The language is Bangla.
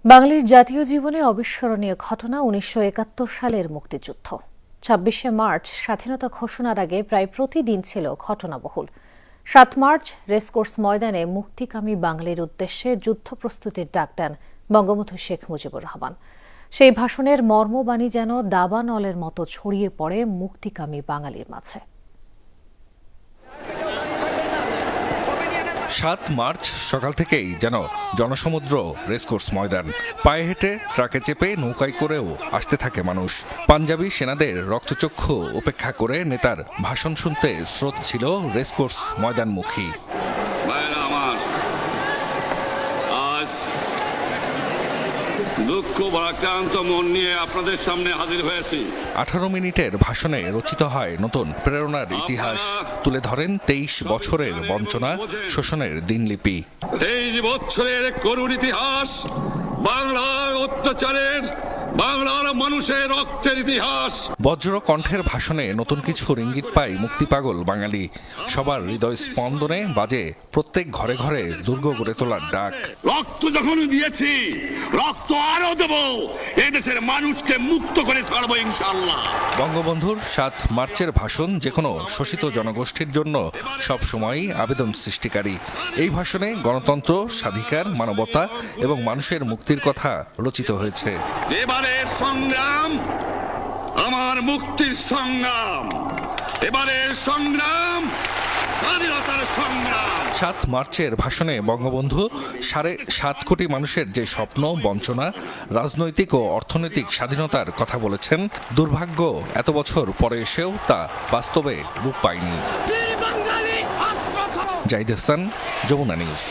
বাঙালির জাতীয় জীবনে অবিস্মরণীয় ঘটনা ১৯৭১ সালের মুক্তিযুদ্ধ। ২৬শে মার্চ স্বাধীনতা ঘোষণার আগে প্রায় প্রতিদিন ছিল ঘটনাবহুল। ৭ মার্চ রেসকোর্স ময়দানে মুক্তিকামী বাঙালির উদ্দেশ্যে যুদ্ধ প্রস্তুতির ডাক দেন বঙ্গবন্ধু শেখ মুজিবুর রহমান। সেই ভাষণের মর্মবাণী যেন দাবানলের মতো ছড়িয়ে পড়ে মুক্তিকামী বাঙালির মাঝে। ৭ মার্চ সকাল থেকেই যেন জনসমুদ্র রেসকোর্স ময়দান। পায়ে হেঁটে, ট্রাকে চেপে, নৌকায় করেও আসতে থাকে মানুষ। পাঞ্জাবি সেনাদের রক্তচক্ষু উপেক্ষা করে নেতার ভাষণ শুনতে স্রোত ছিল রেসকোর্স ময়দানমুখী। দুঃখ ভারাক্রান্ত মন নিয়ে আপনাদের সামনে হাজির হয়েছি। 18 মিনিটের ভাষণে রচিত হয় নতুন প্রেরণার ইতিহাস। তুলে ধরেন 23 বছরের বঞ্চনা, শোষণের দিনলিপি। 23 বছরের করুণ ইতিহাস, বাংলার অত্যাচারের, বাংলার মানুষের রক্তের ইতিহাস। বজ্র কণ্ঠের ভাষণে নতুন কিছু ইঙ্গিত পায় মুক্তিপাগল বাঙালি। সবার হৃদয় স্পন্দনে বাজে প্রত্যেক ঘরে ঘরে দুর্গ গড়ে তোলার ডাক। রক্ত যখন দিয়েছি, রক্ত আরো দেব, এই দেশের মানুষকে মুক্ত করে ছাড়বো ইনশাআল্লাহ। বঙ্গবন্ধুর ৭ মার্চের ভাষণ যে কোনো শোষিত জনগোষ্ঠীর জন্য সবসময়ই আবেদন সৃষ্টিকারী। এই ভাষণে গণতন্ত্র, স্বাধিকার, মানবতা এবং মানুষের মুক্তির কথা রচিত হয়েছে। এবারের সংগ্রাম আমার মুক্তির সংগ্রাম, এবারের সংগ্রাম স্বাধীনতার সংগ্রাম। ৭ মার্চের ভাষণে বঙ্গবন্ধু ৭.৫ কোটি মানুষের যে স্বপ্ন, বঞ্চনা, রাজনৈতিক ও অর্থনৈতিক স্বাধীনতার কথা বলেছেন। দুর্ভাগ্য এত বছর পরে এসেও তা বাস্তবে রূপ পায়নি। জাহিদ হাসান, যমুনা নিউজ।